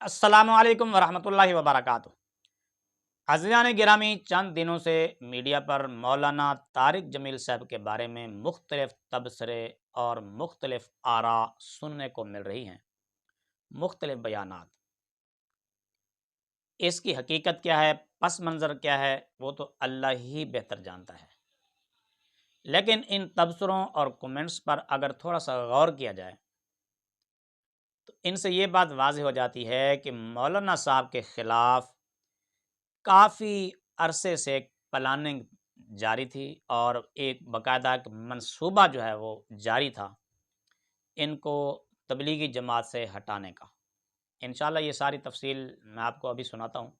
السلام علیکم ورحمۃ اللہ وبرکاتہ۔ عزیزان گرامی، چند دنوں سے میڈیا پر مولانا طارق جمیل صاحب کے بارے میں مختلف تبصرے اور مختلف آراء سننے کو مل رہی ہیں، مختلف بیانات۔ اس کی حقیقت کیا ہے، پس منظر کیا ہے، وہ تو اللہ ہی بہتر جانتا ہے۔ لیکن ان تبصروں اور کومنٹس پر اگر تھوڑا سا غور کیا جائے تو ان سے یہ بات واضح ہو جاتی ہے کہ مولانا صاحب کے خلاف کافی عرصے سے ایک پلاننگ جاری تھی اور ایک باقاعدہ منصوبہ جو ہے وہ جاری تھا ان کو تبلیغی جماعت سے ہٹانے کا۔ انشاءاللہ یہ ساری تفصیل میں آپ کو ابھی سناتا ہوں۔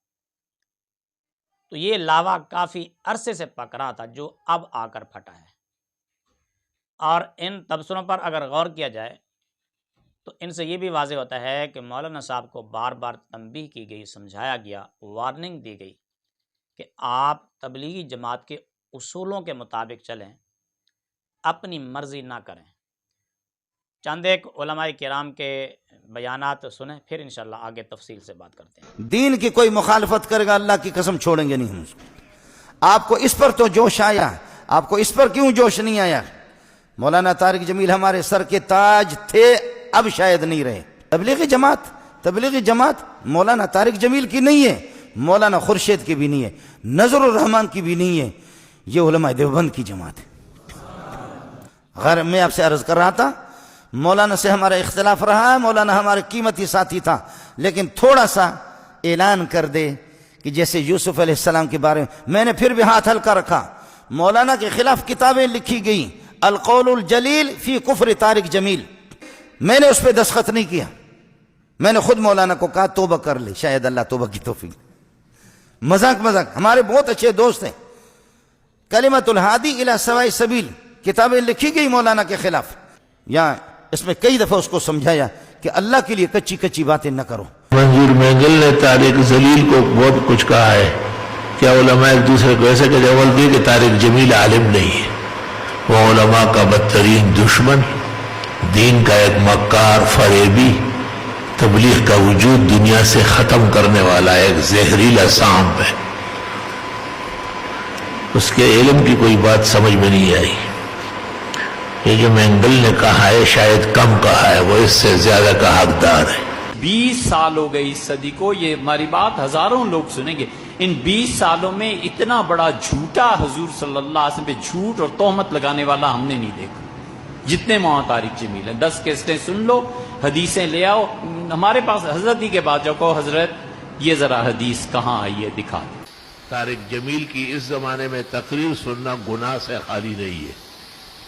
تو یہ لاوا کافی عرصے سے پک رہا تھا جو اب آ کر پھٹا ہے، اور ان تبصروں پر اگر غور کیا جائے تو ان سے یہ بھی واضح ہوتا ہے کہ مولانا صاحب کو بار بار تنبیہ کی گئی، سمجھایا گیا، وارننگ دی گئی کہ آپ تبلیغی جماعت کے اصولوں کے مطابق چلیں، اپنی مرضی نہ کریں۔ چند ایک علماء کرام کے بیانات سنیں، پھر انشاءاللہ آگے تفصیل سے بات کرتے ہیں۔ دین کی کوئی مخالفت کرے گا اللہ کی قسم چھوڑیں گے نہیں ہم اس کو۔ آپ کو اس پر تو جوش آیا، آپ کو اس پر کیوں جوش نہیں آیا؟ مولانا طارق جمیل ہمارے سر کے تاج تھے، اب شاید نہیں رہے۔ تبلیغی جماعت مولانا طارق جمیل کی نہیں ہے، مولانا خورشید کی بھی نہیں ہے، نظر الرحمان کی بھی نہیں ہے، یہ علماء دیوبند کی جماعت ہے۔ غیر میں آپ سے عرض کر رہا تھا، مولانا سے ہمارا اختلاف رہا ہے، مولانا ہمارے قیمتی ساتھی تھا، لیکن تھوڑا سا اعلان کر دے کہ جیسے یوسف علیہ السلام کے بارے میں نے پھر بھی ہاتھ ہلکا رکھا۔ مولانا کے خلاف کتابیں لکھی گئی، القول الجلیل فی کفر طارق جمیل، میں نے اس پہ دستخط نہیں کیا، میں نے خود مولانا کو کہا توبہ کر لے، شاید اللہ توبہ کی توفیق۔ مذاق ہمارے بہت اچھے دوست ہیں۔ کلمۃ الہادی الی سواء السبیل کتابیں لکھی گئی مولانا کے خلاف، یہاں اس میں کئی دفعہ اس کو سمجھایا کہ اللہ کے لیے کچی باتیں نہ کرو۔ منظور مینگل نے طارق جلیل کو بہت کچھ کہا ہے، کیا علماء ایک دوسرے کو ایسے کہ جواب دے کہ طارق جمیل عالم نہیں ہے، وہ علماء کا بدترین دشمن، دین کا ایک مکار فریبی، تبلیغ کا وجود دنیا سے ختم کرنے والا ایک زہریلا سانپ ہے۔ اس کے علم کی کوئی بات سمجھ میں نہیں آئی۔ یہ جو مینگل نے کہا ہے شاید کم کہا ہے، وہ اس سے زیادہ کا حقدار ہے۔ 20 سال ہو گئی اس صدی کو، یہ ہماری بات ہزاروں لوگ سنیں گے۔ ان 20 سالوں میں اتنا بڑا جھوٹا حضور صلی اللہ علیہ وسلم پہ جھوٹ اور تہمت لگانے والا ہم نے نہیں دیکھا۔ جتنے مولانا طارق جمیل ہیں 10 کیسٹیں سن لو، حدیثیں لے آؤ، ہمارے پاس حضرت ہی کے بعد جاؤ، کہو حضرت یہ ذرا حدیث کہاں آئی ہے دکھا دیں۔ طارق جمیل کی اس زمانے میں تقریر سننا گناہ سے خالی نہیں ہے،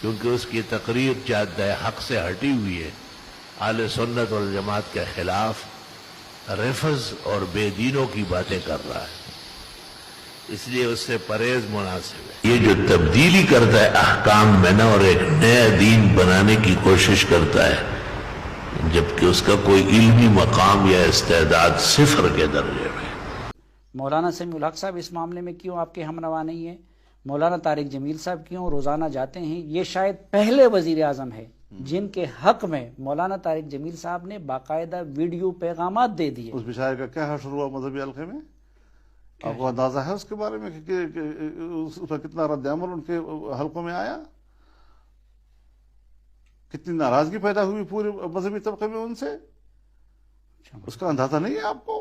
کیونکہ اس کی تقریر جادہ حق سے ہٹی ہوئی ہے، اہل سنت والجماعت کے خلاف رفض اور بے دینوں کی باتیں کر رہا ہے، اس لیے اس سے پرہیز مناسب ہے۔ یہ جو تبدیلی کرتا ہے احکام میں نا، اور ایک نیا دین بنانے کی کوشش کرتا ہے، جبکہ اس کا کوئی علمی مقام یا استعداد صفر کے درجے میں۔ مولانا سمیع الحق صاحب اس معاملے میں کیوں آپ کے ہمنوا نہیں ہیں؟ مولانا طارق جمیل صاحب کیوں روزانہ جاتے ہیں؟ یہ شاید پہلے وزیر اعظم ہے جن کے حق میں مولانا طارق جمیل صاحب نے باقاعدہ ویڈیو پیغامات دے دیے۔ اس بیچارے کا کیا حشر ہوا مذہبی حلقے میں؟ آپ کو اندازہ ہے اس کے بارے میں کہ اس کا کتنا رد عمل ان کے حلقوں میں آیا، کتنی ناراضگی پیدا ہوئی پورے مذہبی طبقے میں ان سے؟ اس کا اندازہ نہیں ہے آپ کو؟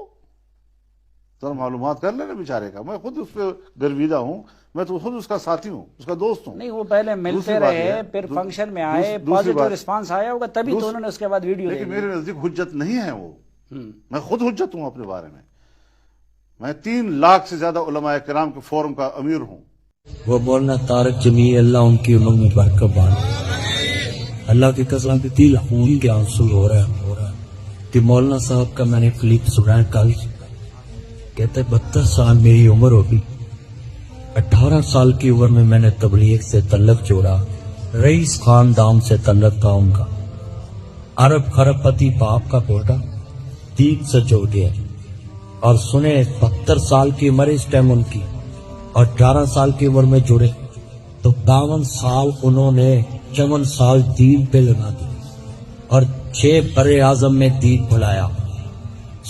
ذرا معلومات کر لینا بیچارے کا۔ میں خود اس پہ گرویدہ ہوں، میں تو خود اس کا ساتھی ہوں، اس کا دوست ہوں۔ نہیں، وہ پہلے ملتے رہے، پھر فنکشن میں آئے، پازیٹیو رسپانس آیا ہوگا، تبھی تو انہوں نے اس کے بعد ویڈیو دے دی۔ لیکن میرے نزدیک حجت نہیں ہے وہ، میں خود حجت ہوں اپنے بارے میں۔ میں 3 لاکھ سے زیادہ علماء کرام کے فورم کا امیر ہوں۔ وہ مولانا طارق جمیل اللہ ان کی عمر میں برکت بانٹے۔ اللہ کی قسم کے دل خون کے آنسو ہو رہا ہے کہ مولانا صاحب کا میں نے کلپ سنا کل، کہتے 72 سال میری عمر ہوگی، 18 سال کی عمر میں میں نے تبلیغ سے تعلق جوڑا، رئیس خاندان سے تعلق تھا ان کا، عرب خرب پتی باپ کا بیٹا، دین سے جڑ گیا، اور سنے 72 سال کی عمر اس ٹائم ان کی، اور 18 سال کی عمر میں جڑے تو 52 سال انہوں نے 54 سال دین پہ لگا دی، اور 6 بر اعظم میں دین بھلایا،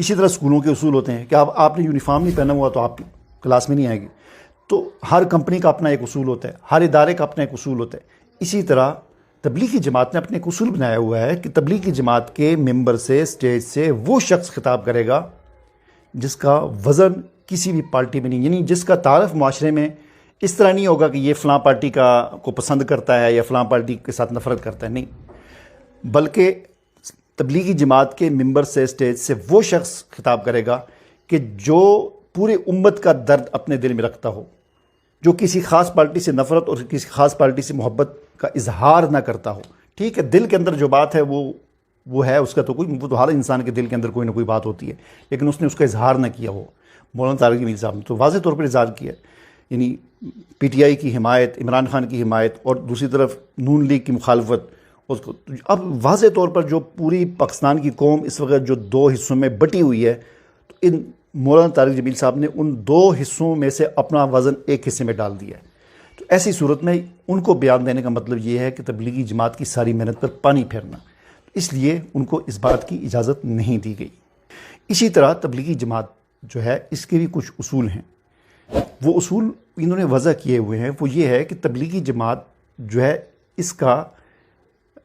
اسی طرح اسکولوں کے اصول ہوتے ہیں کہ آپ نے یونیفارم نہیں پہنا ہوا تو آپ کلاس میں نہیں آئے گی. تو ہر کمپنی کا اپنا ایک اصول ہوتا ہے, ہر ادارے کا اپنا ایک اصول ہوتا ہے. اسی طرح تبلیغی جماعت نے اپنے ایک اصول بنایا ہوا ہے کہ تبلیغی جماعت کے ممبر سے, اسٹیج سے وہ شخص خطاب کرے گا جس کا وزن کسی بھی پارٹی میں نہیں, یعنی جس کا تعارف معاشرے میں اس طرح نہیں ہوگا کہ یہ فلاں پارٹی کو پسند کرتا ہے یا فلاں پارٹی کے ساتھ نفرت کرتا ہے, نہیں, بلکہ تبلیغی جماعت کے ممبر سے, اسٹیج سے وہ شخص خطاب کرے گا کہ جو پورے امت کا درد اپنے دل میں رکھتا ہو, جو کسی خاص پارٹی سے نفرت اور کسی خاص پارٹی سے محبت کا اظہار نہ کرتا ہو. ٹھیک ہے, دل کے اندر جو بات ہے وہ ہے, اس کا تو وہ تو ہر انسان کے دل کے اندر کوئی نہ کوئی بات ہوتی ہے, لیکن اس نے اس کا اظہار نہ کیا ہو. مولانا طارق جمیل صاحب نے تو واضح طور پر اظہار کیا, یعنی پی ٹی آئی کی حمایت, عمران خان کی حمایت, اور دوسری طرف نون لیگ کی مخالفت. اب واضح طور پر جو پوری پاکستان کی قوم اس وقت جو دو حصوں میں بٹی ہوئی ہے, تو ان مولانا طارق جمیل صاحب نے ان دو حصوں میں سے اپنا وزن ایک حصے میں ڈال دیا ہے. تو ایسی صورت میں ان کو بیان دینے کا مطلب یہ ہے کہ تبلیغی جماعت کی ساری محنت پر پانی پھیرنا, اس لیے ان کو اس بات کی اجازت نہیں دی گئی. اسی طرح تبلیغی جماعت جو ہے اس کے بھی کچھ اصول ہیں. وہ اصول انہوں نے وضع کیے ہوئے ہیں, وہ یہ ہے کہ تبلیغی جماعت جو ہے اس کا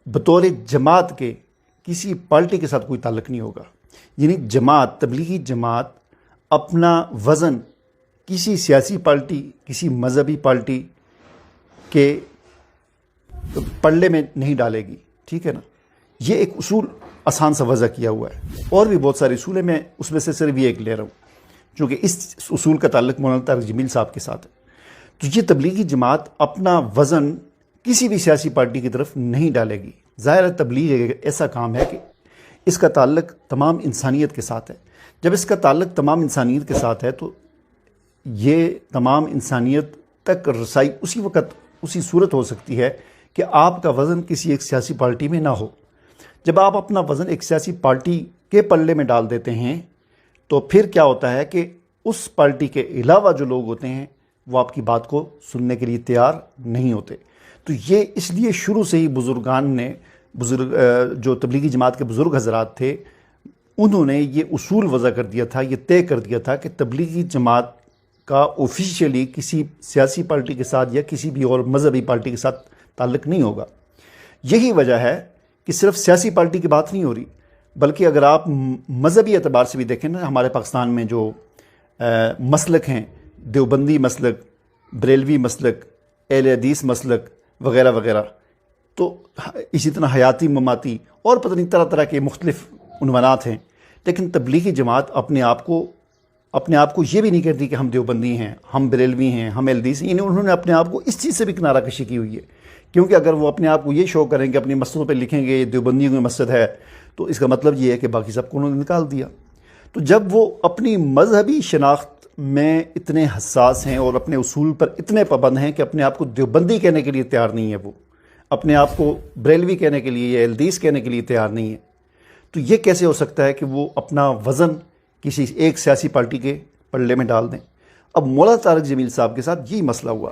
بطور جماعت کے کسی پارٹی کے ساتھ کوئی تعلق نہیں ہوگا. یعنی جماعت, تبلیغی جماعت اپنا وزن کسی سیاسی پارٹی, کسی مذہبی پارٹی کے پلڑے میں نہیں ڈالے گی. ٹھیک ہے نا, یہ ایک اصول آسان سا وضع کیا ہوا ہے. اور بھی بہت سارے اصول ہیں, میں اس میں سے صرف یہ ایک لے رہا ہوں چونکہ اس اصول کا تعلق مولانا طارق جمیل صاحب کے ساتھ ہے. تو یہ تبلیغی جماعت اپنا وزن کسی بھی سیاسی پارٹی کی طرف نہیں ڈالے گی. ظاہر ہے تبلیغ ایک ایسا کام ہے کہ اس کا تعلق تمام انسانیت کے ساتھ ہے. جب اس کا تعلق تمام انسانیت کے ساتھ ہے تو یہ تمام انسانیت تک رسائی اسی وقت, اسی صورت ہو سکتی ہے کہ آپ کا وزن کسی ایک سیاسی پارٹی میں نہ ہو. جب آپ اپنا وزن ایک سیاسی پارٹی کے پلڑے میں ڈال دیتے ہیں تو پھر کیا ہوتا ہے کہ اس پارٹی کے علاوہ جو لوگ ہوتے ہیں وہ آپ کی بات کو سننے کے لیے تیار نہیں ہوتے. تو یہ اس لیے شروع سے ہی بزرگان نے, جو تبلیغی جماعت کے بزرگ حضرات تھے, انہوں نے یہ اصول وضع کر دیا تھا, یہ طے کر دیا تھا کہ تبلیغی جماعت کا آفیشیلی کسی سیاسی پارٹی کے ساتھ یا کسی بھی اور مذہبی پارٹی کے ساتھ تعلق نہیں ہوگا. یہی وجہ ہے کہ صرف سیاسی پارٹی کی بات نہیں ہو رہی, بلکہ اگر آپ مذہبی اعتبار سے بھی دیکھیں نا, ہمارے پاکستان میں جو مسلک ہیں, دیوبندی مسلک, بریلوی مسلک, اہل حدیث مسلک وغیرہ وغیرہ, تو اسی طرح حیاتی, مماتی اور پتہ نہیں طرح طرح کے مختلف عنوانات ہیں. لیکن تبلیغی جماعت اپنے آپ کو یہ بھی نہیں کہتی کہ ہم دیوبندی ہیں, ہم بریلوی ہیں, ہم اہل حدیث ہیں. یعنی انہوں نے اپنے آپ کو اس چیز سے بھی کنارہ کشی کی ہوئی ہے, کیونکہ اگر وہ اپنے آپ کو یہ شو کریں کہ اپنی مسجدوں پہ لکھیں گے یہ دیوبندیوں کی مسجد ہے, تو اس کا مطلب یہ ہے کہ باقی سب کو انہوں نے نکال دیا. تو جب وہ اپنی مذہبی شناخت میں اتنے حساس ہیں اور اپنے اصول پر اتنے پابند ہیں کہ اپنے آپ کو دیوبندی کہنے کے لیے تیار نہیں ہے, وہ اپنے آپ کو بریلوی کہنے کے لیے یا اہل حدیث کہنے کے لیے تیار نہیں ہے, تو یہ کیسے ہو سکتا ہے کہ وہ اپنا وزن کسی ایک سیاسی پارٹی کے پلڑے میں ڈال دیں. اب مولانا طارق جمیل صاحب کے ساتھ یہی مسئلہ ہوا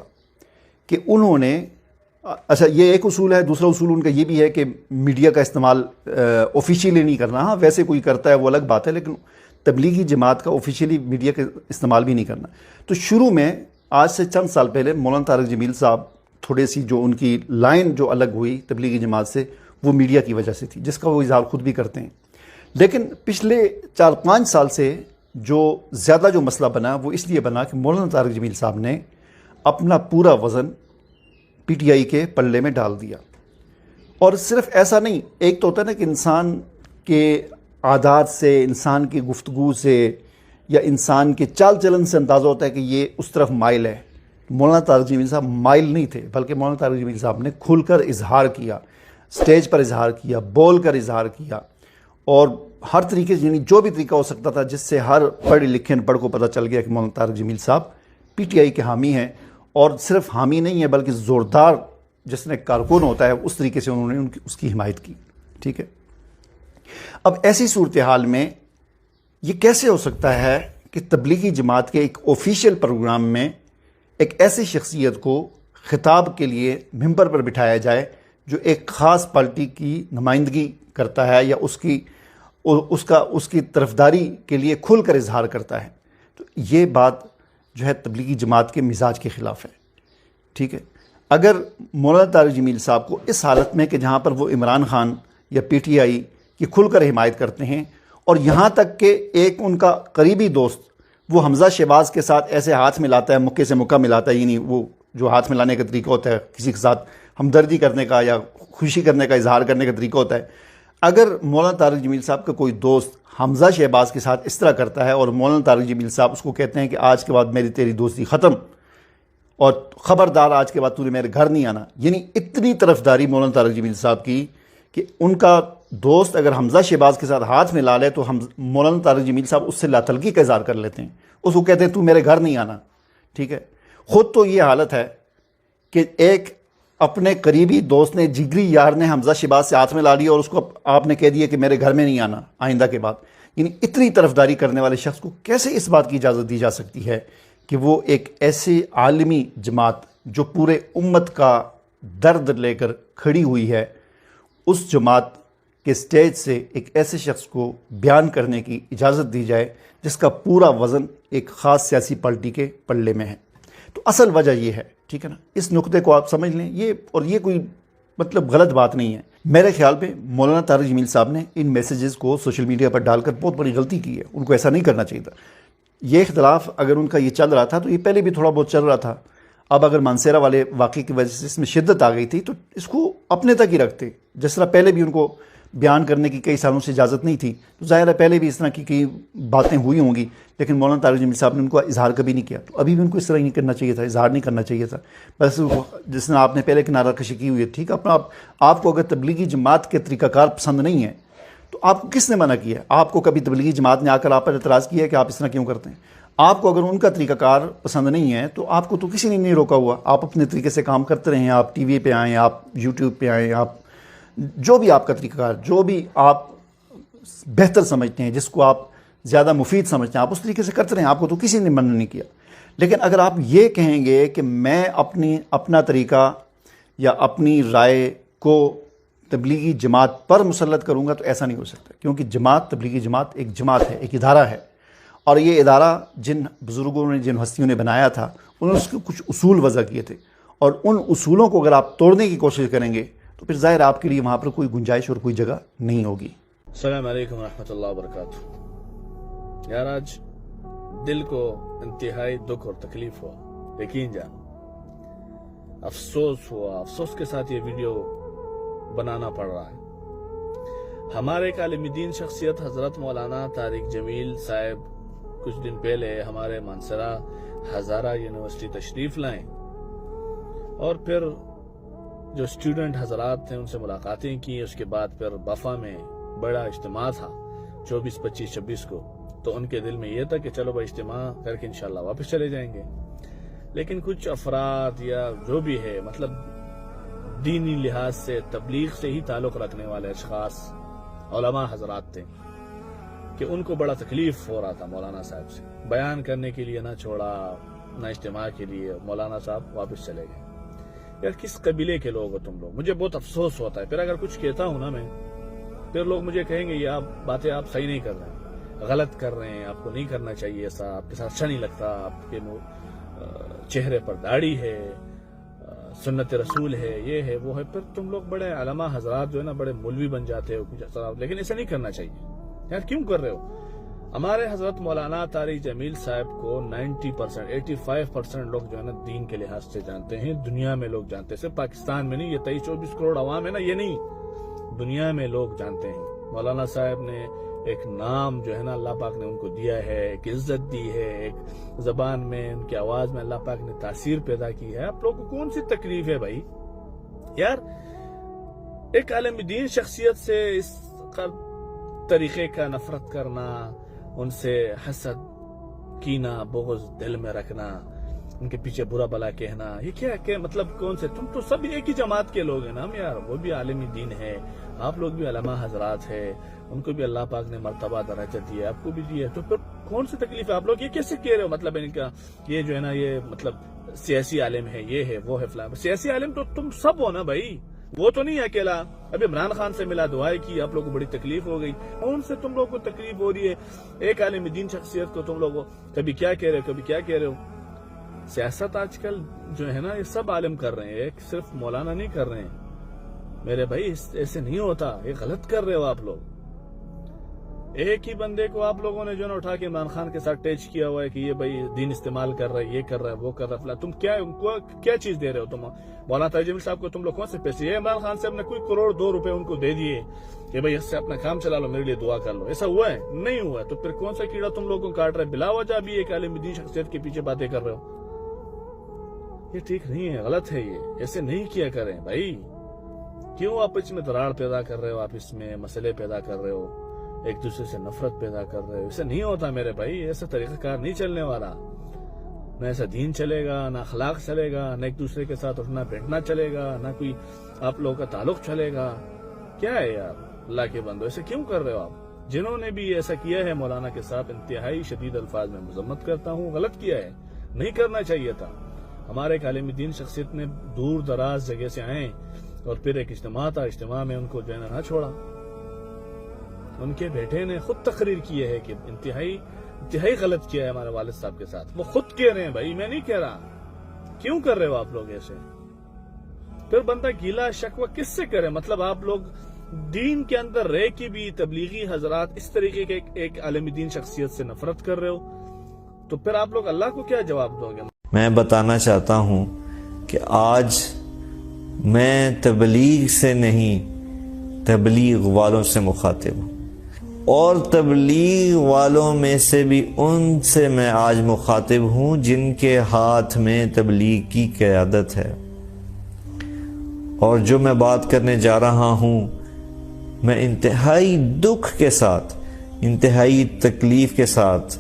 کہ انہوں نے, اچھا یہ ایک اصول ہے, دوسرا اصول ان کا یہ بھی ہے کہ میڈیا کا استعمال آفیشیلی نہیں کرنا. ہاں ویسے کوئی کرتا ہے وہ الگ بات ہے, لیکن تبلیغی جماعت کا آفیشیلی میڈیا کا استعمال بھی نہیں کرنا. تو شروع میں آج سے چند سال پہلے مولانا طارق جمیل صاحب تھوڑے سی جو ان کی لائن جو الگ ہوئی تبلیغی جماعت سے, وہ میڈیا کی وجہ سے تھی, جس کا وہ اظہار خود بھی کرتے ہیں. لیکن پچھلے 4-5 سال سے جو زیادہ جو مسئلہ بنا وہ اس لیے بنا کہ مولانا طارق جمیل صاحب نے اپنا پورا وزن پی ٹی آئی کے پلڑے میں ڈال دیا. اور صرف ایسا نہیں, ایک تو ہوتا ہے نا کہ انسان کے عادات سے, انسان کی گفتگو سے یا انسان کے چال چلن سے اندازہ ہوتا ہے کہ یہ اس طرف مائل ہے. مولانا طارق جمیل صاحب مائل نہیں تھے, بلکہ مولانا طارق جمیل صاحب نے کھل کر اظہار کیا, سٹیج پر اظہار کیا, بول کر اظہار کیا, اور ہر طریقے سے, یعنی جو بھی طریقہ ہو سکتا تھا جس سے ہر پڑھے لکھے پڑھ کو پتہ چل گیا کہ مولانا طارق جمیل صاحب پی ٹی آئی کے حامی ہیں. اور صرف حامی نہیں ہے بلکہ زوردار جس نے کارکن ہوتا ہے اس طریقے سے انہوں نے اس کی حمایت کی. ٹھیک ہے, اب ایسی صورتحال میں یہ کیسے ہو سکتا ہے کہ تبلیغی جماعت کے ایک آفیشیل پروگرام میں ایک ایسی شخصیت کو خطاب کے لیے ممبر پر بٹھایا جائے جو ایک خاص پارٹی کی نمائندگی کرتا ہے یا اس کی اس کی طرفداری کے لیے کھل کر اظہار کرتا ہے، تو یہ بات جو ہے تبلیغی جماعت کے مزاج کے خلاف ہے، ٹھیک ہے۔ اگر مولانا طارق جمیل صاحب کو اس حالت میں کہ جہاں پر وہ عمران خان یا پی ٹی آئی کی کھل کر حمایت کرتے ہیں، اور یہاں تک کہ ایک ان کا قریبی دوست وہ حمزہ شہباز کے ساتھ ایسے ہاتھ ملاتا ہے، مکے سے مکہ ملاتا ہے، یعنی وہ جو ہاتھ ملانے کا طریقہ ہوتا ہے کسی کے ساتھ ہمدردی کرنے کا یا خوشی کرنے کا اظہار کرنے کا طریقہ ہوتا ہے، اگر مولانا طارق جمیل صاحب کا کوئی دوست حمزہ شہباز کے ساتھ اس طرح کرتا ہے اور مولانا طارق جمیل صاحب اس کو کہتے ہیں کہ آج کے بعد میری تیری دوستی ختم اور خبردار آج کے بعد تو نے میرے گھر نہیں آنا، یعنی اتنی طرفداری مولانا طارق جمیل صاحب کی کہ ان کا دوست اگر حمزہ شہباز کے ساتھ ہاتھ ملا لے تو مولانا طارق جمیل صاحب اس سے لا تلقی کا اظہار کر لیتے ہیں، اس کو کہتے ہیں تو میرے گھر نہیں آنا، ٹھیک ہے۔ خود تو یہ حالت ہے کہ ایک اپنے قریبی دوست نے، جگری یار نے حمزہ شہباز سے ہاتھ ملا لیا اور اس کو آپ نے کہہ دیا کہ میرے گھر میں نہیں آنا آئندہ کے بعد، یعنی اتنی طرفداری کرنے والے شخص کو کیسے اس بات کی اجازت دی جا سکتی ہے کہ وہ ایک ایسی عالمی جماعت جو پورے امت کا درد لے کر کھڑی ہوئی ہے، اس جماعت کے سٹیج سے ایک ایسے شخص کو بیان کرنے کی اجازت دی جائے جس کا پورا وزن ایک خاص سیاسی پارٹی کے پلڑے میں ہے۔ تو اصل وجہ یہ ہے، ٹھیک ہے نا، اس نقطے کو آپ سمجھ لیں، یہ کوئی مطلب غلط بات نہیں ہے۔ میرے خیال پہ مولانا طارق جمیل صاحب نے ان میسیجز کو سوشل میڈیا پر ڈال کر بہت بڑی غلطی کی ہے، ان کو ایسا نہیں کرنا چاہیے تھا۔ یہ اختلاف اگر ان کا یہ چل رہا تھا تو یہ پہلے بھی تھوڑا بہت چل رہا تھا، اب اگر مانسیرا والے واقعے کی وجہ سے اس میں شدت آ گئی تھی تو اس کو اپنے تک ہی رکھتے، جس طرح پہلے بھی ان کو بیان کرنے کی کئی سالوں سے اجازت نہیں تھی، تو ظاہر ہے پہلے بھی اس طرح کی کئی باتیں ہوئی ہوں گی، لیکن مولانا طارق جمیل صاحب نے ان کو اظہار کبھی نہیں کیا، تو ابھی بھی ان کو اس طرح نہیں کرنا چاہیے تھا، اظہار نہیں کرنا چاہیے تھا۔ بس جس نے آپ نے پہلے کنارہ کشی کی ہوئی ہے، ٹھیک ہے، آپ کو اگر تبلیغی جماعت کے طریقہ کار پسند نہیں ہے تو آپ کو کس نے منع کیا ہے؟ آپ کو کبھی تبلیغی جماعت نے آ کر آپ پر اعتراض کیا ہے کہ آپ اس طرح کیوں کرتے ہیں؟ آپ کو اگر ان کا طریقہ کار پسند نہیں ہے تو آپ کو تو کسی نے نہیں روکا ہوا، آپ اپنے طریقے سے کام کرتے رہیں، آپ ٹی وی پہ آئیں، آپ یوٹیوب پہ آئیں، آپ جو بھی آپ کا طریقہ کار، جو بھی آپ بہتر سمجھتے ہیں، جس کو آپ زیادہ مفید سمجھتے ہیں، آپ اس طریقے سے کرتے رہیں، آپ کو تو کسی نے منع نہیں کیا۔ لیکن اگر آپ یہ کہیں گے کہ میں اپنا طریقہ یا اپنی رائے کو تبلیغی جماعت پر مسلط کروں گا تو ایسا نہیں ہو سکتا، کیونکہ تبلیغی جماعت ایک جماعت ہے، ایک ادارہ ہے، اور یہ ادارہ جن بزرگوں نے، جن ہستیوں نے بنایا تھا، انہوں نے اس کے کچھ اصول وضع کیے تھے، اور ان اصولوں کو اگر آپ توڑنے کی کوشش کریں گے تو پھر ظاہر آپ کے لیے وہاں پر کوئی گنجائش اور کوئی جگہ نہیں ہوگی۔ السلام علیکم ورحمۃ اللہ وبرکاتہ۔ یار آج دل کو انتہائی دکھ اور تکلیف ہوا، یقین جان افسوس ہوا، افسوس کے ساتھ یہ ویڈیو بنانا پڑ رہا ہے۔ ہمارے ایک عالم دین شخصیت حضرت مولانا طارق جمیل صاحب کچھ دن پہلے ہمارے مانسرا ہزارہ یونیورسٹی تشریف لائیں، اور پھر جو اسٹوڈنٹ حضرات تھے ان سے ملاقاتیں کی، اس کے بعد پھر بفا میں بڑا اجتماع تھا 24، 25، 26 کو، تو ان کے دل میں یہ تھا کہ چلو بھائی اجتماع کر کے انشاءاللہ واپس چلے جائیں گے، لیکن کچھ افراد یا جو بھی ہے مطلب دینی لحاظ سے تبلیغ سے ہی تعلق رکھنے والے اشخاص علماء حضرات تھے کہ ان کو بڑا تکلیف ہو رہا تھا مولانا صاحب سے، بیان کرنے کے لیے نہ چھوڑا نہ اجتماع کے لیے، مولانا صاحب واپس چلے گئے۔ یار کس قبیلے کے لوگ ہو تم لوگ؟ مجھے بہت افسوس ہوتا ہے، پھر اگر کچھ کہتا ہوں نا میں، پھر لوگ مجھے کہیں گے یہ باتیں آپ صحیح نہیں کر رہے ہیں، غلط کر رہے ہیں، آپ کو نہیں کرنا چاہیے ایسا، آپ کے ساتھ اچھا نہیں لگتا، آپ کے چہرے پر داڑھی ہے، سنت رسول ہے، یہ ہے وہ ہے، پھر تم لوگ بڑے علماء حضرات جو ہے نا بڑے مولوی بن جاتے ہو کچھ ایسا، لیکن ایسا نہیں کرنا چاہیے۔ یار کیوں کر رہے ہو؟ ہمارے حضرت مولانا طارق جمیل صاحب کو 90%، 85% لوگ جو ہے نا دین کے لحاظ سے جانتے ہیں، دنیا میں لوگ جانتے ہیں، صرف پاکستان میں نہیں، یہ 23-24 کروڑ عوام ہے نا، یہ نہیں، دنیا میں لوگ جانتے ہیں۔ مولانا صاحب نے ایک نام جو ہے نا اللہ پاک نے ان کو دیا ہے، ایک عزت دی ہے، ایک زبان میں ان کی آواز میں اللہ پاک نے تاثیر پیدا کی ہے۔ آپ لوگوں کو کون سی تکلیف ہے بھائی؟ یار ایک عالم دین شخصیت سے اس طریقے کا نفرت کرنا، ان سے حسد، کینہ، بغض دل میں رکھنا، ان کے پیچھے برا بلا کہنا، یہ کیا کہ مطلب کون سے؟ تم تو سب ایک ہی جماعت کے لوگ ہیں نا یار، وہ بھی عالم دین ہے، آپ لوگ بھی علماء حضرات ہے، ان کو بھی اللہ پاک نے مرتبہ درجہ دیا، آپ کو بھی دیا، تو پھر کون سی تکلیف ہے؟ آپ لوگ یہ کیسے کہہ رہے ہو مطلب ان کا یہ جو ہے نا یہ مطلب سیاسی عالم ہے، یہ ہے وہ ہے فلاں؟ سیاسی عالم تو تم سب ہو نا بھائی، وہ تو نہیں اکیلا. ابھی عمران خان سے ملا، دعائیں کی، آپ لوگوں کو بڑی تکلیف ہو گئی، ان سے تم لوگوں کو تکلیف ہو رہی ہے. ایک عالم دین شخصیت کو تم لوگوں کبھی کیا کہہ رہے ہو، کبھی کیا کہہ رہے ہو. سیاست آج کل جو ہے نا یہ سب عالم کر رہے ہیں، ایک صرف مولانا نہیں کر رہے ہیں میرے بھائی. ایسے نہیں ہوتا، یہ غلط کر رہے ہو آپ لوگ. ایک ہی بندے کو آپ لوگوں نے جو نا اٹھا کے عمران خان کے ساتھ ٹیچ کیا ہوا ہے کہ یہ بھائی دین استعمال کر رہا ہے، یہ کر رہا ہے، وہ کر رہا ہے. تم کیا چیز دے رہے ہو؟ تم مولانا طارق جمیل صاحب کو تم لوگ کون سے پیسے؟ یہ عمران خان صاحب نے کوئی کروڑ 2 روپے ان کو دے دیے کہ بھائی اس سے اپنا کام چلا لو، میرے لیے دعا کر لو. ایسا ہوا ہے؟ نہیں ہوا ہے. تو پھر کون سا کیڑا تم لوگوں کو کاٹ رہا ہے؟ بلا وجہ بھی ایک عالم دین شخصیت کے پیچھے باتیں کر رہے ہو. یہ ٹھیک نہیں ہے، غلط ہے. یہ ایسے نہیں کیا کریں بھائی. کیوں آپ اس میں دراڑ پیدا کر رہے ہو؟ آپ اس میں مسئلے پیدا کر رہے ہو، ایک دوسرے سے نفرت پیدا کر رہے ہو. ایسا نہیں ہوتا میرے بھائی، ایسا طریقہ کار نہیں چلنے والا. نہ ایسا دین چلے گا، نہ اخلاق چلے گا، نہ ایک دوسرے کے ساتھ اٹھنا بیٹھنا چلے گا، نہ کوئی آپ لوگوں کا تعلق چلے گا. کیا ہے یار اللہ کے بندو، ایسے کیوں کر رہے ہو آپ؟ جنہوں نے بھی ایسا کیا ہے مولانا کے ساتھ انتہائی شدید الفاظ میں مذمت کرتا ہوں. غلط کیا ہے، نہیں کرنا چاہیے تھا. ہمارے ایک عالم دین شخصیت نے دور دراز جگہ سے آئے اور پھر ایک اجتماع تھا، اجتماع میں ان کو جو ہے نہ چھوڑا. ان کے بیٹے نے خود تقریر کی ہے کہ انتہائی غلط کیا ہے ہمارے والد صاحب کے ساتھ. وہ خود کہہ رہے ہیں بھائی، میں نہیں کہہ رہا. کیوں کر رہے ہو آپ لوگ ایسے؟ پھر بندہ گیلا شکوہ کس سے کرے؟ مطلب آپ لوگ دین کے اندر رہ کے بھی تبلیغی حضرات اس طریقے کے ایک عالم دین شخصیت سے نفرت کر رہے ہو، تو پھر آپ لوگ اللہ کو کیا جواب دو گے؟ میں بتانا چاہتا ہوں کہ آج میں تبلیغ سے نہیں، تبلیغ والوں سے مخاطب ہوں، اور تبلیغ والوں میں سے بھی ان سے میں آج مخاطب ہوں جن کے ہاتھ میں تبلیغ کی قیادت ہے. اور جو میں بات کرنے جا رہا ہوں، میں انتہائی دکھ کے ساتھ، انتہائی تکلیف کے ساتھ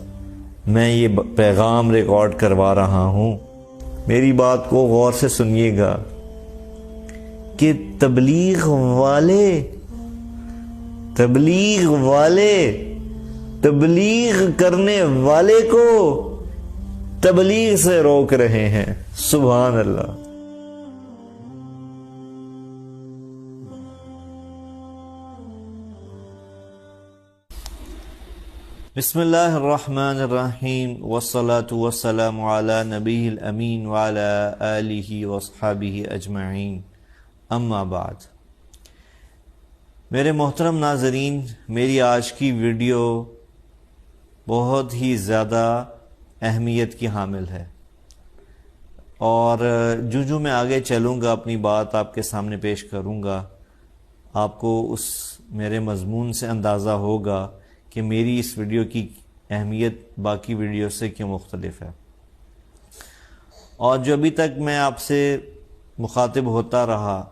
میں یہ پیغام ریکارڈ کروا رہا ہوں. میری بات کو غور سے سنیے گا کہ تبلیغ والے تبلیغ کرنے والے کو تبلیغ سے روک رہے ہیں. سبحان اللہ. بسم اللہ الرحمن الرحیم، والصلاة والسلام علی نبی الامین وعلی آلہ واصحابہ اجمعین. اما بعد، میرے محترم ناظرین، میری آج کی ویڈیو بہت ہی زیادہ اہمیت کی حامل ہے، اور جو میں آگے چلوں گا، اپنی بات آپ کے سامنے پیش کروں گا، آپ کو اس میرے مضمون سے اندازہ ہوگا کہ میری اس ویڈیو کی اہمیت باقی ویڈیو سے کیوں مختلف ہے. اور جو ابھی تک میں آپ سے مخاطب ہوتا رہا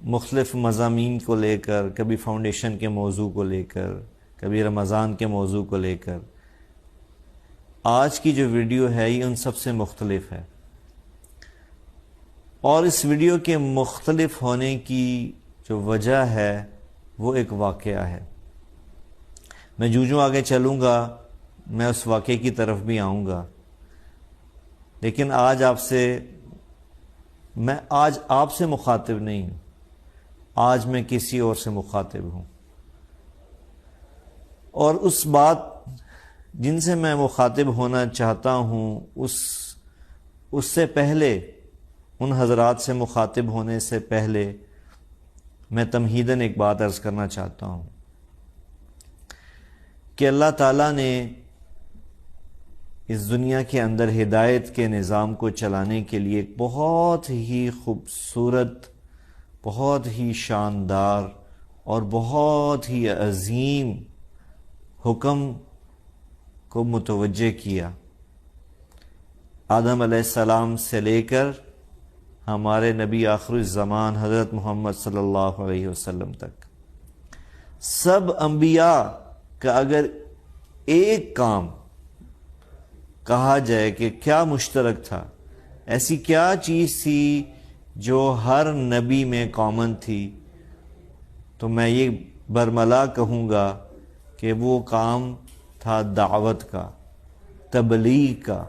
مختلف مضامین کو لے کر، کبھی فاؤنڈیشن کے موضوع کو لے کر، کبھی رمضان کے موضوع کو لے کر، آج کی جو ویڈیو ہے یہ ان سب سے مختلف ہے. اور اس ویڈیو کے مختلف ہونے کی جو وجہ ہے وہ ایک واقعہ ہے. میں جو آگے چلوں گا میں اس واقعے کی طرف بھی آؤں گا، لیکن آج آپ سے مخاطب نہیں ہوں، آج میں کسی اور سے مخاطب ہوں. اور اس بات جن سے میں مخاطب ہونا چاہتا ہوں اس سے پہلے، ان حضرات سے مخاطب ہونے سے پہلے، میں تمہیداً ایک بات عرض کرنا چاہتا ہوں کہ اللہ تعالیٰ نے اس دنیا کے اندر ہدایت کے نظام کو چلانے کے لیے ایک بہت ہی خوبصورت، بہت ہی شاندار اور بہت ہی عظیم حکم کو متوجہ کیا. آدم علیہ السلام سے لے کر ہمارے نبی آخر الزمان حضرت محمد صلی اللہ علیہ وسلم تک، سب انبیاء کا اگر ایک کام کہا جائے کہ کیا مشترک تھا، ایسی کیا چیز تھی جو ہر نبی میں کامن تھی، تو میں یہ برملا کہوں گا کہ وہ کام تھا دعوت کا، تبلیغ کا.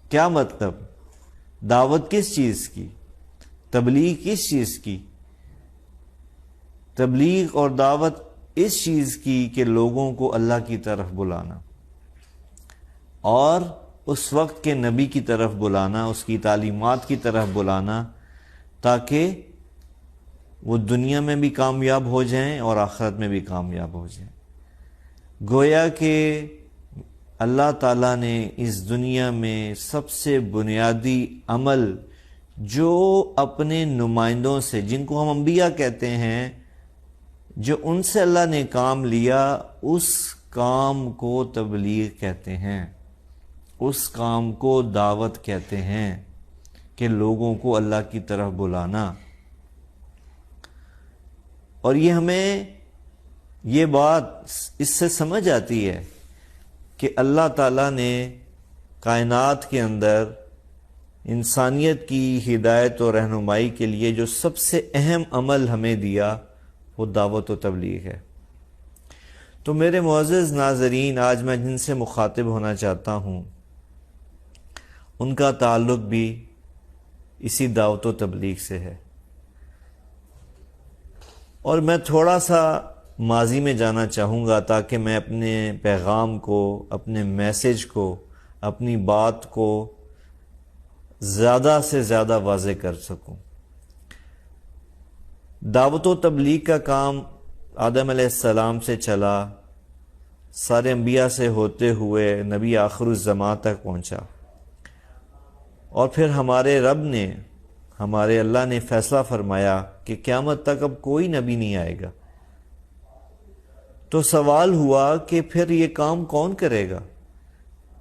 کیا مطلب؟ دعوت کس چیز کی؟ تبلیغ کس چیز کی؟ تبلیغ اور دعوت اس چیز کی کہ لوگوں کو اللہ کی طرف بلانا، اور اس وقت کے نبی کی طرف بلانا، اس کی تعلیمات کی طرف بلانا، تاکہ وہ دنیا میں بھی کامیاب ہو جائیں اور آخرت میں بھی کامیاب ہو جائیں۔ گویا کہ اللہ تعالیٰ نے اس دنیا میں سب سے بنیادی عمل جو اپنے نمائندوں سے، جن کو ہم انبیاء کہتے ہیں، جو ان سے اللہ نے کام لیا، اس کام کو تبلیغ کہتے ہیں، اس کام کو دعوت کہتے ہیں، کہ لوگوں کو اللہ کی طرف بلانا۔ اور یہ ہمیں یہ بات اس سے سمجھ آتی ہے کہ اللہ تعالیٰ نے کائنات کے اندر انسانیت کی ہدایت و رہنمائی کے لیے جو سب سے اہم عمل ہمیں دیا وہ دعوت و تبلیغ ہے۔ تو میرے معزز ناظرین، آج میں جن سے مخاطب ہونا چاہتا ہوں ان کا تعلق بھی اسی دعوت و تبلیغ سے ہے، اور میں تھوڑا سا ماضی میں جانا چاہوں گا تاکہ میں اپنے پیغام کو، اپنے میسج کو، اپنی بات کو زیادہ سے زیادہ واضح کر سکوں۔ دعوت و تبلیغ کا کام آدم علیہ السلام سے چلا، سارے انبیاء سے ہوتے ہوئے نبی آخر الزمان تک پہنچا، اور پھر ہمارے رب نے، ہمارے اللہ نے فیصلہ فرمایا کہ قیامت تک اب کوئی نبی نہیں آئے گا۔ تو سوال ہوا کہ پھر یہ کام کون کرے گا؟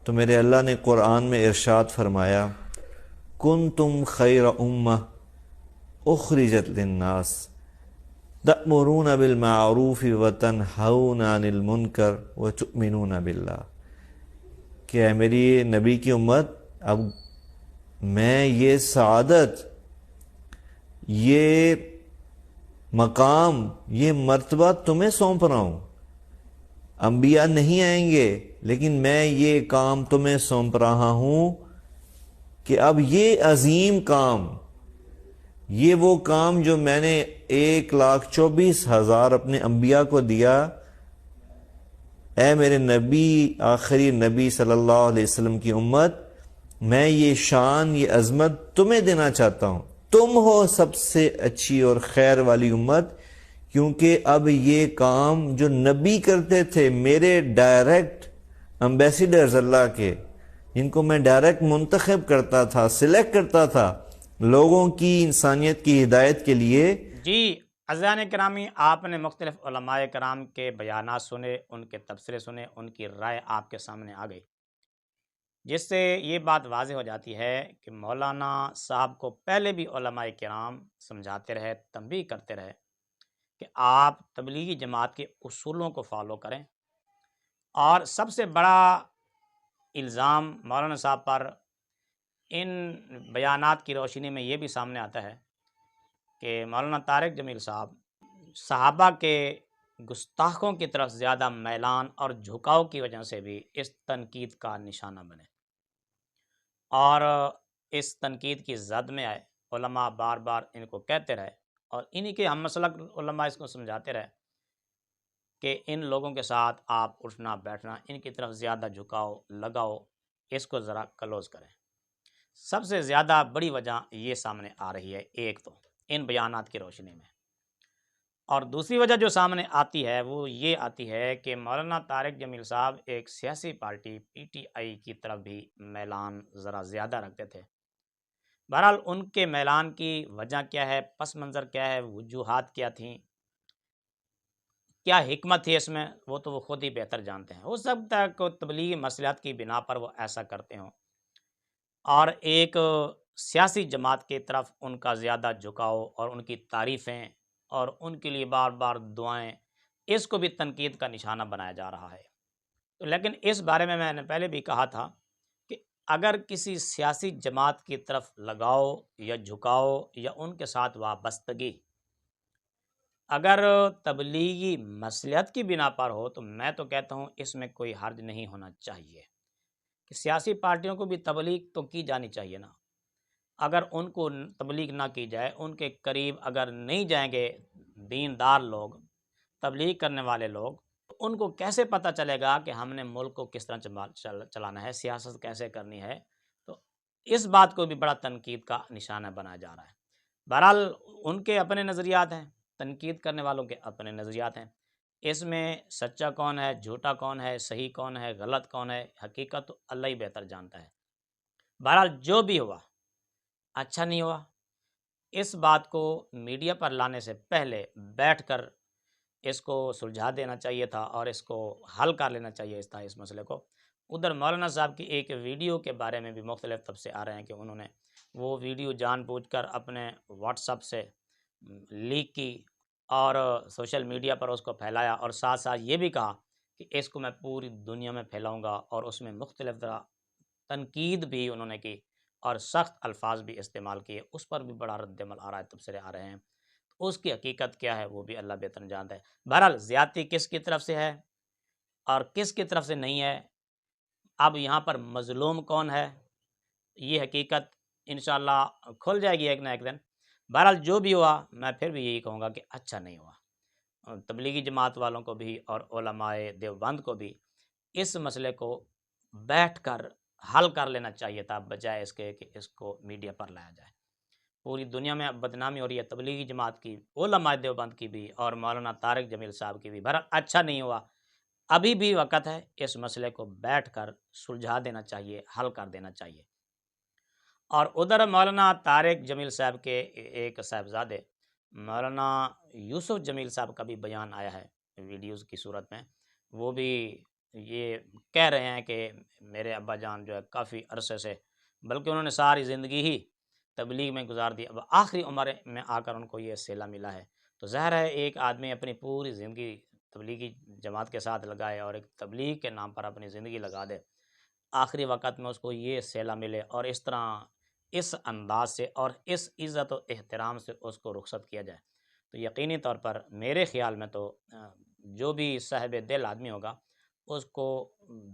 تو میرے اللہ نے قرآن میں ارشاد فرمایا، کنتم خیر امہ اخرجت للناس تأمرون بالمعروف وتنہون عن المنکر وتؤمنون باللہ، کہ اے میری نبی کی امت، اب میں یہ سعادت، یہ مقام، یہ مرتبہ تمہیں سونپ رہا ہوں۔ انبیاء نہیں آئیں گے، لیکن میں یہ کام تمہیں سونپ رہا ہوں کہ اب یہ عظیم کام، یہ وہ کام جو میں نے 1,24,000 اپنے انبیاء کو دیا، اے میرے نبی، آخری نبی صلی اللہ علیہ وسلم کی امت، میں یہ شان، یہ عظمت تمہیں دینا چاہتا ہوں۔ تم ہو سب سے اچھی اور خیر والی امت، کیونکہ اب یہ کام جو نبی کرتے تھے، میرے ڈائریکٹ امبیسیڈرز اللہ کے، جن کو میں ڈائریکٹ منتخب کرتا تھا، سلیکٹ کرتا تھا لوگوں کی، انسانیت کی ہدایت کے لیے۔ جی عزیزان کرامی، آپ نے مختلف علماء کرام کے بیانات سنے، ان کے تبصرے سنے، ان کی رائے آپ کے سامنے آ گئی، جس سے یہ بات واضح ہو جاتی ہے کہ مولانا صاحب کو پہلے بھی علماء کرام سمجھاتے رہے، تنبیہ کرتے رہے کہ آپ تبلیغی جماعت کے اصولوں کو فالو کریں، اور سب سے بڑا الزام مولانا صاحب پر ان بیانات کی روشنی میں یہ بھی سامنے آتا ہے کہ مولانا طارق جمیل صاحب صحابہ کے گستاخوں کی طرف زیادہ میلان اور جھکاؤ کی وجہ سے بھی اس تنقید کا نشانہ بنے، اور اس تنقید کی زد میں آئے۔ علماء بار بار ان کو کہتے رہے، اور انہی کے ہم مسلک علماء اس کو سمجھاتے رہے کہ ان لوگوں کے ساتھ آپ اٹھنا بیٹھنا، ان کی طرف زیادہ جھکاؤ لگاؤ، اس کو ذرا کلوز کریں۔ سب سے زیادہ بڑی وجہ یہ سامنے آ رہی ہے، ایک تو ان بیانات کی روشنی میں، اور دوسری وجہ جو سامنے آتی ہے وہ یہ آتی ہے کہ مولانا طارق جمیل صاحب ایک سیاسی پارٹی PTI کی طرف بھی میلان ذرا زیادہ رکھتے تھے۔ بہرحال ان کے میلان کی وجہ کیا ہے، پس منظر کیا ہے، وجوہات کیا تھیں، کیا حکمت تھی اس میں، وہ تو وہ خود ہی بہتر جانتے ہیں۔ ہو سکتا ہے کہ تبلیغی مصلحت کی بنا پر وہ ایسا کرتے ہوں، اور ایک سیاسی جماعت کی طرف ان کا زیادہ جھکاؤ اور ان کی تعریفیں اور ان کے لیے بار بار دعائیں، اس کو بھی تنقید کا نشانہ بنایا جا رہا ہے۔ لیکن اس بارے میں نے پہلے بھی کہا تھا کہ اگر کسی سیاسی جماعت کی طرف لگاؤ یا جھکاؤ یا ان کے ساتھ وابستگی اگر تبلیغی مصلحت کی بنا پر ہو، تو میں تو کہتا ہوں اس میں کوئی حرج نہیں ہونا چاہیے کہ سیاسی پارٹیوں کو بھی تبلیغ تو کی جانی چاہیے نا۔ اگر ان کو تبلیغ نہ کی جائے، ان کے قریب اگر نہیں جائیں گے دیندار لوگ، تبلیغ کرنے والے لوگ، ان کو کیسے پتہ چلے گا کہ ہم نے ملک کو کس طرح چلانا ہے، سیاست کیسے کرنی ہے؟ تو اس بات کو بھی بڑا تنقید کا نشانہ بنایا جا رہا ہے۔ بہرحال ان کے اپنے نظریات ہیں، تنقید کرنے والوں کے اپنے نظریات ہیں، اس میں سچا کون ہے، جھوٹا کون ہے، صحیح کون ہے، غلط کون ہے، حقیقت تو اللہ ہی بہتر جانتا ہے۔ بہرحال جو بھی ہوا اچھا نہیں ہوا، اس بات کو میڈیا پر لانے سے پہلے بیٹھ کر اس کو سلجھا دینا چاہیے تھا اور اس کو حل کر لینا چاہیے تھا اس مسئلے کو۔ ادھر مولانا صاحب کی ایک ویڈیو کے بارے میں بھی مختلف تبصرے آ رہے ہیں کہ انہوں نے وہ ویڈیو جان بوجھ کر اپنے واٹس ایپ سے لیک کی اور سوشل میڈیا پر اس کو پھیلایا، اور ساتھ ساتھ یہ بھی کہا کہ اس کو میں پوری دنیا میں پھیلاؤں گا، اور اس میں مختلف طرح تنقید بھی انہوں نے کی اور سخت الفاظ بھی استعمال کیے، اس پر بھی بڑا رد عمل آ رہا ہے، تبصرے آ رہے ہیں۔ اس کی حقیقت کیا ہے وہ بھی اللہ بہتر جانتا ہے۔ بہرحال زیادتی کس کی طرف سے ہے اور کس کی طرف سے نہیں ہے، اب یہاں پر مظلوم کون ہے، یہ حقیقت انشاءاللہ کھل جائے گی ایک نہ ایک دن۔ بہرحال جو بھی ہوا میں پھر بھی یہی کہوں گا کہ اچھا نہیں ہوا۔ تبلیغی جماعت والوں کو بھی اور علماء دیوبند کو بھی اس مسئلے کو بیٹھ کر حل کر لینا چاہیے تھا، بجائے اس کے کہ اس کو میڈیا پر لایا جائے۔ پوری دنیا میں بدنامی ہو رہی ہے تبلیغی جماعت کی، علماء دیوبند کی بھی اور مولانا طارق جمیل صاحب کی بھی۔ بہرحال اچھا نہیں ہوا، ابھی بھی وقت ہے، اس مسئلے کو بیٹھ کر سلجھا دینا چاہیے، حل کر دینا چاہیے۔ اور ادھر مولانا طارق جمیل صاحب کے ایک صاحبزادے مولانا یوسف جمیل صاحب کا بھی بیان آیا ہے ویڈیوز کی صورت میں، وہ بھی یہ کہہ رہے ہیں کہ میرے ابا جان جو ہے کافی عرصے سے، بلکہ انہوں نے ساری زندگی ہی تبلیغ میں گزار دی، اب آخری عمر میں آ کر ان کو یہ صلہ ملا ہے۔ تو ظاہر ہے ایک آدمی اپنی پوری زندگی تبلیغی جماعت کے ساتھ لگائے اور ایک تبلیغ کے نام پر اپنی زندگی لگا دے، آخری وقت میں اس کو یہ صلہ ملے اور اس طرح اس انداز سے اور اس عزت و احترام سے اس کو رخصت کیا جائے، تو یقینی طور پر میرے خیال میں تو جو بھی صاحب دل آدمی ہوگا اس کو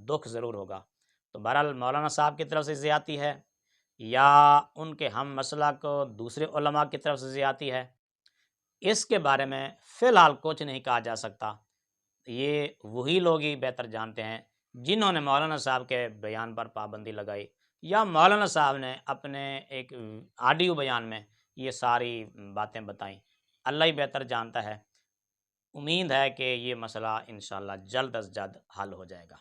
دکھ ضرور ہوگا۔ تو بہرحال مولانا صاحب کی طرف سے زیادتی ہے یا ان کے ہم مسلک دوسرے علماء کی طرف سے زیادتی ہے، اس کے بارے میں فی الحال کچھ نہیں کہا جا سکتا۔ یہ وہی لوگ ہی بہتر جانتے ہیں جنہوں نے مولانا صاحب کے بیان پر پابندی لگائی، یا مولانا صاحب نے اپنے ایک آڈیو بیان میں یہ ساری باتیں بتائیں۔ اللہ ہی بہتر جانتا ہے۔ امید ہے کہ یہ مسئلہ انشاءاللہ جلد از جلد حل ہو جائے گا۔